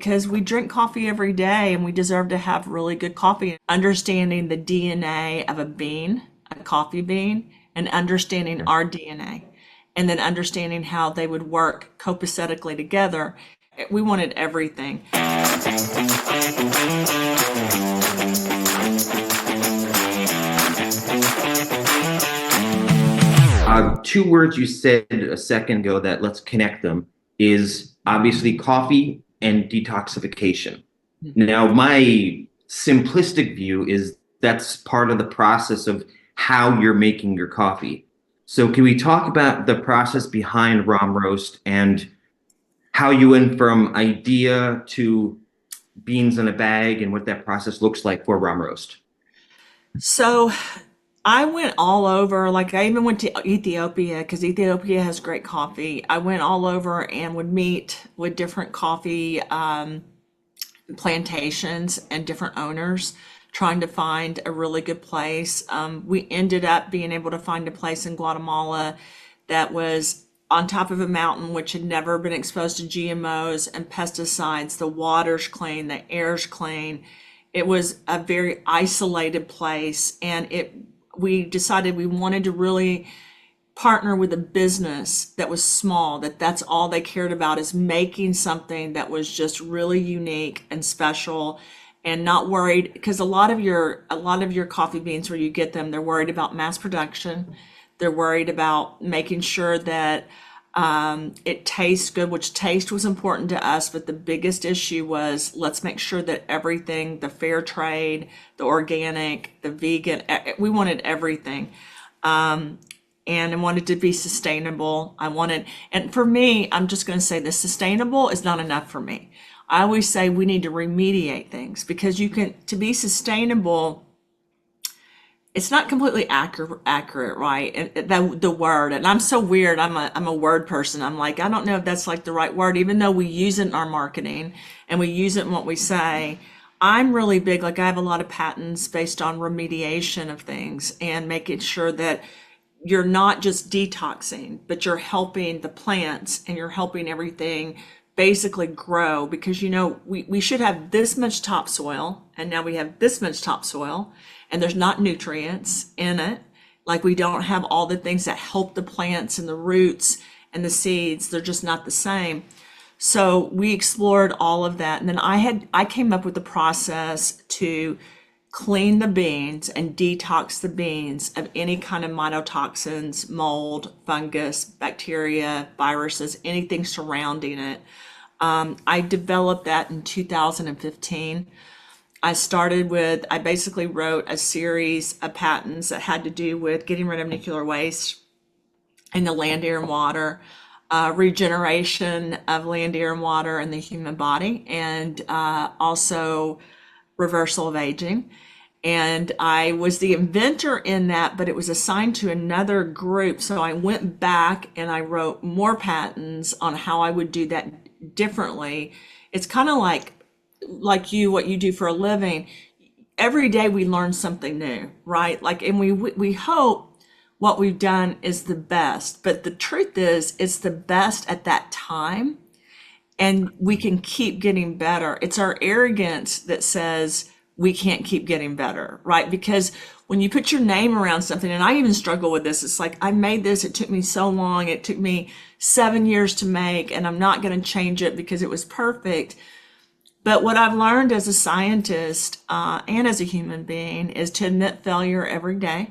because we drink coffee every day and we deserve to have really good coffee. Understanding the DNA of a bean, a coffee bean, and understanding our DNA, and then understanding how they would work copacetically together. We wanted everything. Two words you said a second ago that let's connect them is obviously coffee and detoxification. Now, my simplistic view is that's part of the process of how you're making your coffee. So, can we talk about the process behind Rahm Roast and how you went from idea to beans in a bag and what that process looks like for Rahm Roast? So I went all over, like I even went to Ethiopia because Ethiopia has great coffee. I went all over and would meet with different coffee plantations and different owners trying to find a really good place. We ended up being able to find a place in Guatemala that was on top of a mountain which had never been exposed to GMOs and pesticides. The water's clean, the air's clean. It was a very isolated place, and it we decided we wanted to really partner with a business that was small, that's all they cared about is making something that was just really unique and special, and not worried, because a lot of your coffee beans where you get them, they're worried about mass production. They're worried about making sure that it tastes good, which taste was important to us, but the biggest issue was let's make sure that everything, the fair trade, the organic, the vegan, we wanted everything. And I wanted to be sustainable. And for me, I'm just going to say this, sustainable is not enough for me. I always say we need to remediate things, because to be sustainable, it's not completely accurate, right? And the word, and I'm so weird. I'm a word person. I'm like, I don't know if that's like the right word, even though we use it in our marketing and we use it in what we say. I'm really big, like I have a lot of patents based on remediation of things and making sure that you're not just detoxing, but you're helping the plants and you're helping everything basically grow, because we should have this much topsoil and now we have this much topsoil and there's not nutrients in it. Like we don't have all the things that help the plants and the roots and the seeds. They're just not the same. So we explored all of that. And then I came up with the process to clean the beans and detox the beans of any kind of mycotoxins, mold, fungus, bacteria, viruses, anything surrounding it. I developed that in 2015. I basically wrote a series of patents that had to do with getting rid of nuclear waste in the land, air, and water, regeneration of land, air, and water in the human body, and also reversal of aging. And I was the inventor in that, but it was assigned to another group. So I went back and I wrote more patents on how I would do that differently. It's kind of like what you do for a living. Every day we learn something new, right? Like, and we hope what we've done is the best, but the truth is it's the best at that time, and we can keep getting better. It's our arrogance that says we can't keep getting better, right? Because when you put your name around something, and I even struggle with this, it's like, I made this, it took me so long, it took me 7 years to make, and I'm not going to change it because it was perfect. But what I've learned as a scientist and as a human being is to admit failure every day,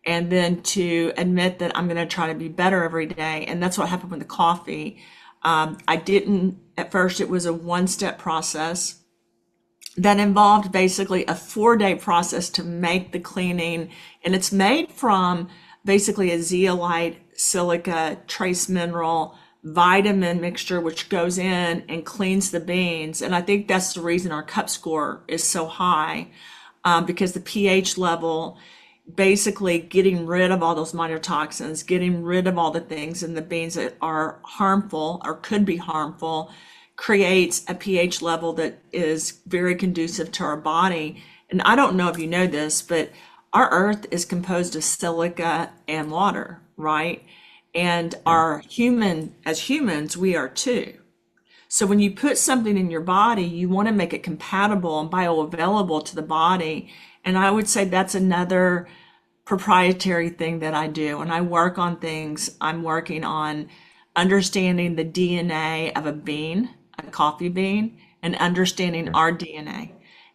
and then to admit that I'm going to try to be better every day. And that's what happened with the coffee. I didn't, at first, it was a one-step process that involved basically a 4-day process to make the cleaning. And it's made from basically a zeolite, silica, trace mineral, vitamin mixture, which goes in and cleans the beans. And I think that's the reason our cup score is so high, because the pH level, basically getting rid of all those minor toxins, getting rid of all the things in the beans that are harmful or could be harmful, creates a pH level that is very conducive to our body. And I don't know if you know this, but our earth is composed of silica and water, right? And as humans, we are too. So when you put something in your body, you want to make it compatible and bioavailable to the body. And I would say that's another proprietary thing that I do. When I work on things, I'm working on understanding the DNA of a bean, a coffee bean, and understanding our DNA,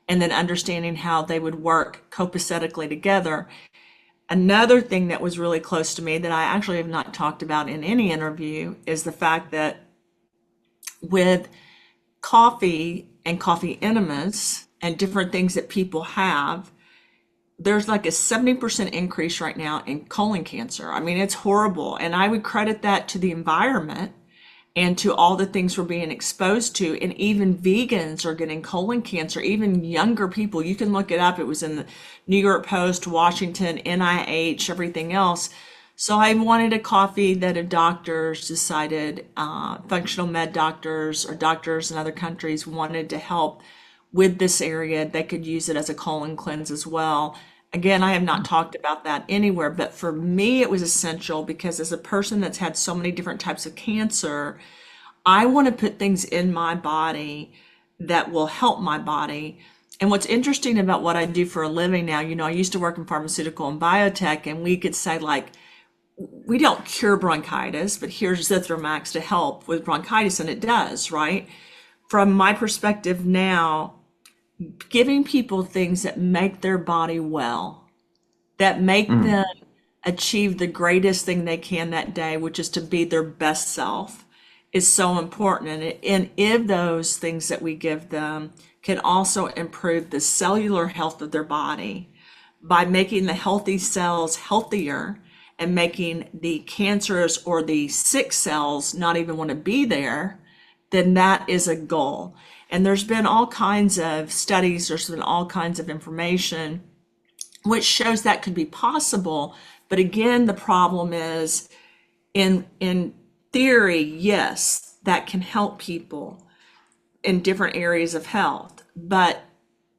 and then understanding how they would work copacetically together. Another thing that was really close to me that I actually have not talked about in any interview is the fact that with coffee and coffee enemas and different things that people have, there's like a 70% increase right now in colon cancer. I mean, it's horrible. And I would credit that to the environment and to all the things we're being exposed to. And even vegans are getting colon cancer, even younger people. You can look it up. It was in the New York Post, Washington, NIH, everything else. So I wanted a coffee that if doctors decided, functional med doctors or doctors in other countries wanted to help with this area, they could use it as a colon cleanse as well. Again, I have not talked about that anywhere, but for me, it was essential because as a person that's had so many different types of cancer, I want to put things in my body that will help my body. And what's interesting about what I do for a living now, I used to work in pharmaceutical and biotech, and we could say, like, we don't cure bronchitis, but here's Zithromax to help with bronchitis, and it does, right? From my perspective now, giving people things that make their body well, that make them achieve the greatest thing they can that day, which is to be their best self, is so important. And if those things that we give them can also improve the cellular health of their body by making the healthy cells healthier and making the cancerous or the sick cells not even want to be there, then that is a goal. And there's been all kinds of studies, there's been all kinds of information which shows that could be possible. But again, the problem is in theory, yes, that can help people in different areas of health. But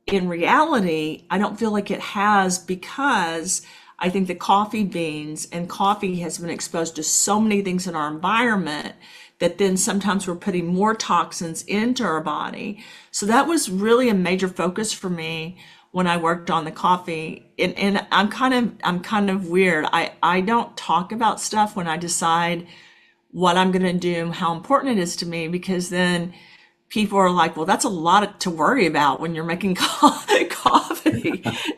in reality, I don't feel like it has, because I think the coffee beans and coffee has been exposed to so many things in our environment that then sometimes we're putting more toxins into our body. So that was really a major focus for me when I worked on the coffee. And I'm kind of weird. I don't talk about stuff when I decide what I'm gonna do, how important it is to me, because then people are like, well, that's a lot to worry about when you're making coffee.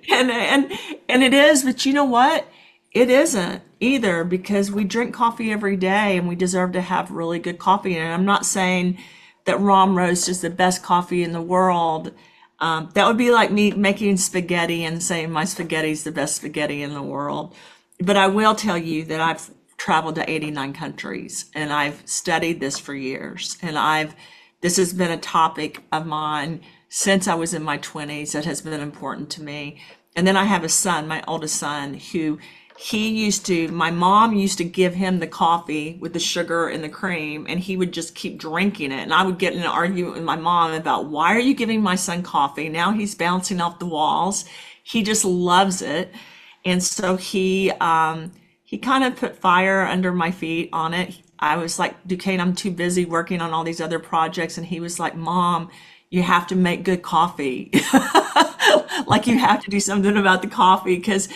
And it is, but you know what? It isn't either, because we drink coffee every day and we deserve to have really good coffee. And I'm not saying that Rahm Roast is the best coffee in the world. That would be like me making spaghetti and saying my spaghetti is the best spaghetti in the world. But I will tell you that I've traveled to 89 countries and I've studied this for years. And this has been a topic of mine since I was in my 20s that has been important to me. And then I have a son, my oldest son, who my mom used to give him the coffee with the sugar and the cream, and he would just keep drinking it. And I would get in an argument with my mom about, why are you giving my son coffee? Now he's bouncing off the walls. He just loves it. And so he kind of put fire under my feet on it. I was like, Duquesne, I'm too busy working on all these other projects. And he was like, Mom, you have to make good coffee. Like, you have to do something about the coffee, because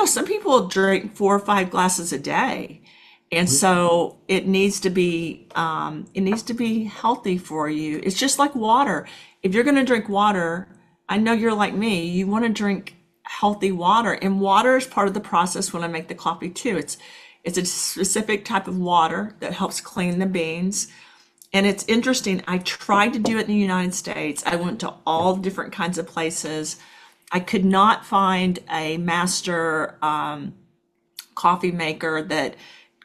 some people drink 4 or 5 glasses a day. And so it needs to be healthy for you. It's just like water. If you're going to drink water, I know you're like me, you want to drink healthy water, and water is part of the process when I make the coffee too. It's a specific type of water that helps clean the beans. And it's interesting, I tried to do it in the United States. I went to all different kinds of places. I could not find a master coffee maker that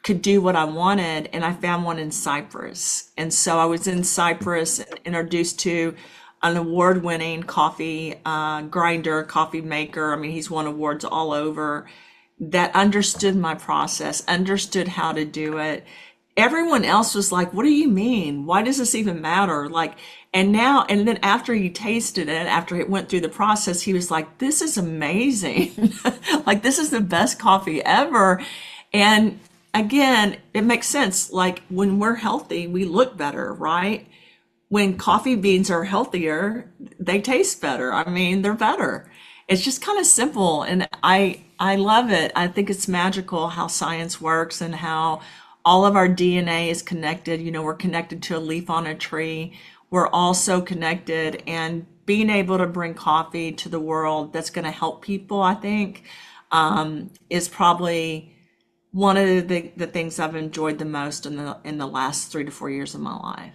could do what I wanted, and I found one in Cyprus. And so I was in Cyprus and introduced to an award-winning coffee grinder, coffee maker. I mean, he's won awards all over, that understood my process, understood how to do it. Everyone else was like, what do you mean? Why does this even matter? Like, and then after he tasted it, after it went through the process, he was like, this is amazing. Like, this is the best coffee ever. And again, it makes sense. Like, when we're healthy, we look better, right? when coffee beans are healthier, they taste better. I mean, they're better. It's just kind of simple, and I love it. I think it's magical how science works and how all of our DNA is connected. You know, we're connected to a leaf on a tree. We're all so connected, and being able to bring coffee to the world that's going to help people, I think, is probably one of the things I've enjoyed the most in the last 3 to 4 years of my life.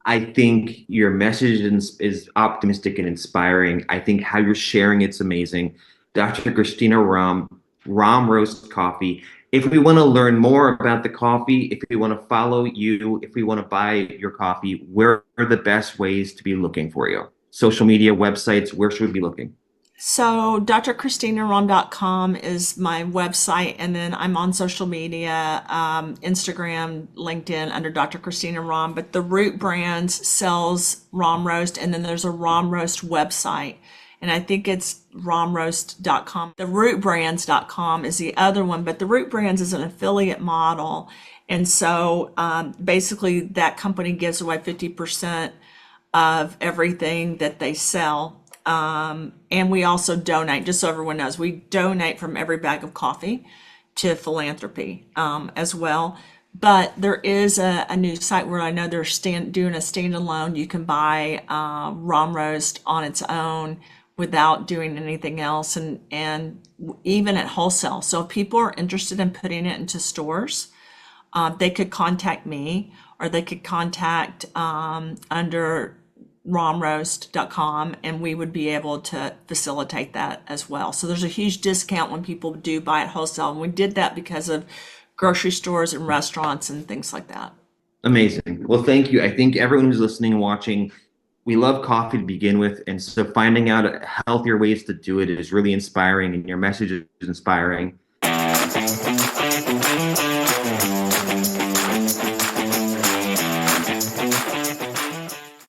I think your message is optimistic and inspiring. I think how you're sharing it's amazing. Dr. Christina Rahm, Rahm Roast Coffee. If we want to learn more about the coffee, if we want to follow you, if we want to buy your coffee, where are the best ways to be looking for you? Social media, websites, where should we be looking? So drchristinarom.com is my website, and then I'm on social media, Instagram, LinkedIn under Dr. Christina Rahm. But the Root Brands sells Rahm Roast, and then there's a Rahm Roast website, and I think it's rahmroast.com. The rootbrands.com is the other one, but the Root Brands is an affiliate model, and so basically that company gives away 50% of everything that they sell. And we also donate, just so everyone knows, we donate from every bag of coffee to philanthropy as well. But there is a new site where I know they're doing a standalone. You can buy Rahm Roast on its own without doing anything else, and even at wholesale. So if people are interested in putting it into stores, they could contact me, or they could contact under rahmroast.com, and we would be able to facilitate that as well. So there's a huge discount when people do buy at wholesale. And we did that because of grocery stores and restaurants and things like that. Amazing. Well, thank you. I think everyone who's listening and watching, we love coffee to begin with. And so finding out healthier ways to do it is really inspiring, and your message is inspiring.